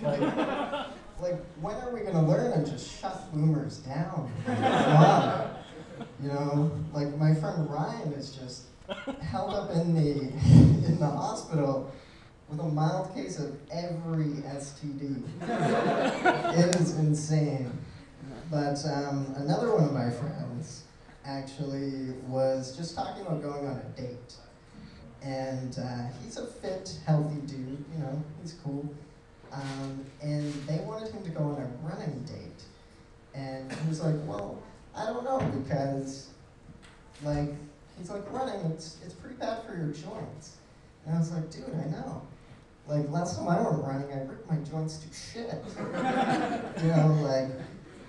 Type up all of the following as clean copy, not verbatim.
Like, like, when are we gonna learn to just shut boomers down? Come on. You know, like my friend Ryan is just held up in the in the hospital with a mild case of every STD. It is insane. But another one of my friends actually was just talking about going on a date. And he's a fit, healthy dude, you know, he's cool. And they wanted him to go on a running date. And he was like, well, I don't know, because, like, he's like, running, it's pretty bad for your joints. And I was like, dude, I know. Like, last time I went running, I ripped my joints to shit. You know, like,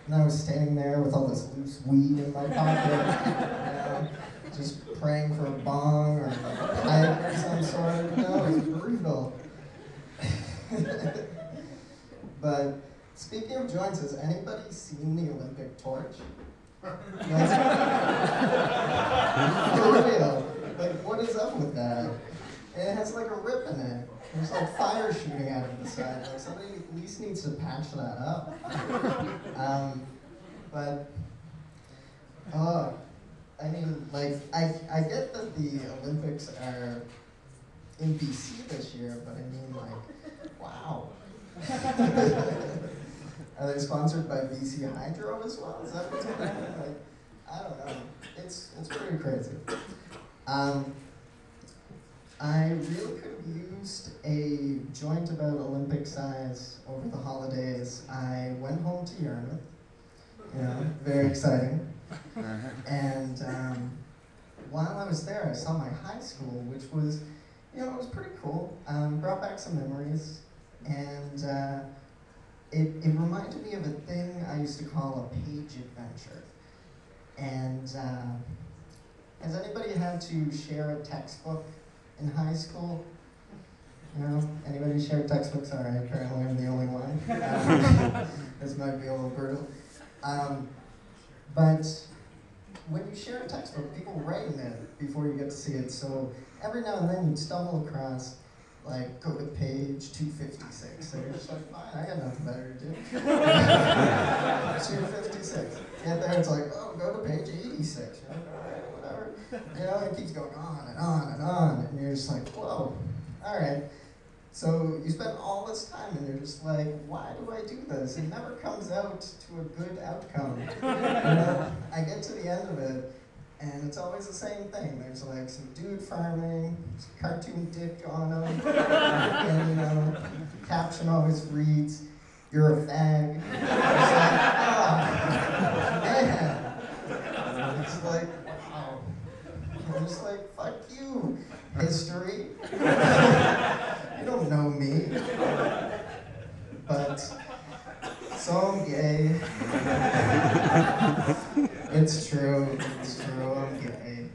and I was standing there with all this loose weed in my pocket, you know, just praying for a bong or like a pipe or some sort, you know, it was brutal. But speaking of joints, has anybody seen the Olympic torch? For real. Like, what is up with that? And it has like a rip in it. There's like fire shooting out of the side. Like somebody at least needs to patch that up. But I mean, like, I get that the Olympics are in BC this year, but I mean, like, wow. Are they sponsored by BC Hydro as well? Is that what's going on? Like, I don't know. It's pretty crazy. I really could have used a joint about Olympic size over the holidays. I went home to Yarmouth. You know, very exciting. And while I was there, I saw my high school, which was, you know, it was pretty cool. Brought back some memories. And it reminded me of a thing I used to call a page adventure. And has anybody had to share a textbook in high school? You know, anybody share textbooks? All right, apparently I'm the only one. This might be a little brutal. But when you share a textbook, people write in it before you get to see it. So every now and then you'd stumble across, like, go to page 256. So you're just like, fine, I got nothing better to do. 256. Get there, it's like, oh, go to page 86. You're like, all right, whatever. You know, it keeps going on and on and on. And you're just like, whoa, all right. So you spend all this time and you're just like, why do I do this? It never comes out to a good outcome. You know, I get to the end of it, and it's always the same thing. There's like some dude farming, some cartoon dick on him, and you know, caption always reads, "You're a fag." It's like, oh, man. It's like, wow. I'm just like, fuck you, history. You don't know me. But, so I'm gay. It's true, I'm gay.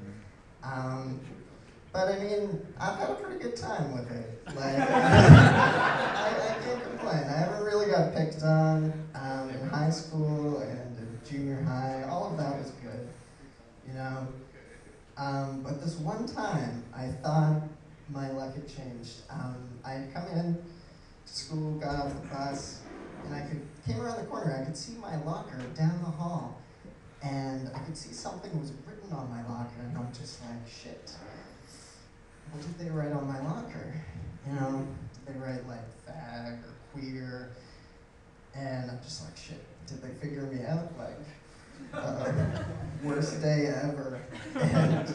But I mean, I've had a pretty good time with it. Like, I can't complain. I haven't really got picked on in high school and in junior high. All of that was good, you know. But this one time, I thought my luck had changed. I had come in to school, got off the bus, and came around the corner, I could see my locker down the hall, and I could see something was written on my locker, and I'm just like, shit. What did they write on my locker? You know, did they write like fag or queer? And I'm just like, shit, did they figure me out? Like, worst day ever. And,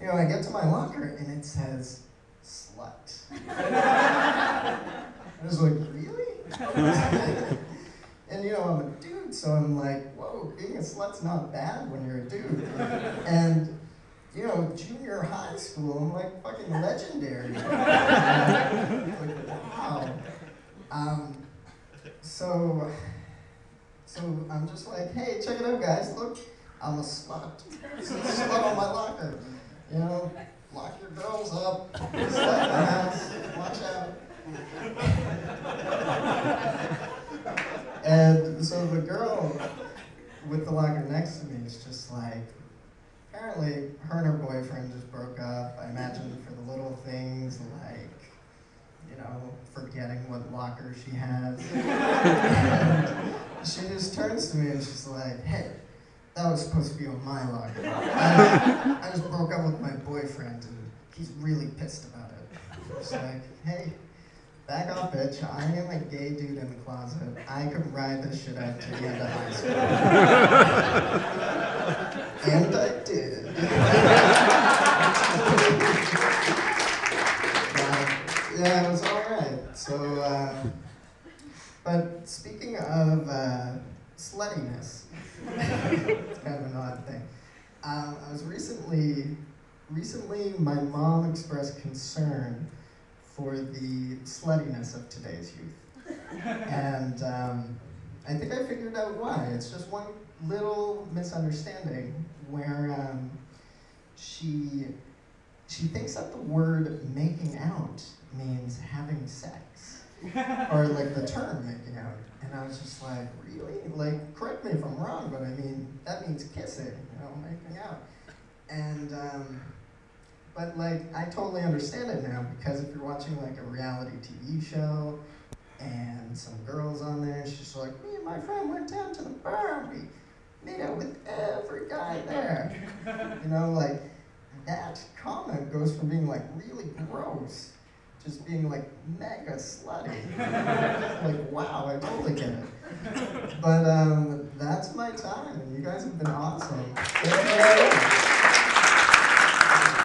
you know, I get to my locker, and it says, slut. I was like, really? And you know, I'm a dude, so I'm like, whoa, being a slut's not bad when you're a dude. And, you know, junior high school, I'm like fucking legendary. Like, wow. So I'm just like, hey, check it out, guys, look, I'm a slut. There's a slut on my locker. You know, lock your girls up, slut in the house, watch out. And so the girl with the locker next to me is just like, apparently her and her boyfriend just broke up, I imagine for the little things like, you forgetting what locker she has. And she just turns to me and she's like, hey, that was supposed to be on my locker. I just broke up with my boyfriend and he's really pissed about it. She's like, hey, back off, bitch. I am a gay dude in the closet. I could ride this shit out to the end of high school. And I did. Yeah, it was alright. So, but speaking of sluttiness, it's kind of an odd thing. I was recently my mom expressed concern for the sluttiness of today's youth. And I think I figured out why. It's just one little misunderstanding where she thinks that the word making out means having sex. Or like the term making out. And I was just like, really? Like, correct me if I'm wrong, but I mean, that means kissing, making out. And, but like, I totally understand it now, because if you're watching like a reality TV show, and some girl's on there, she's like, me and my friend went down to the bar, and we made out with every guy there. Like, that comment goes from being like really gross, just being like mega slutty. Like, wow, I totally get it. But that's my time, and you guys have been awesome. Thank you.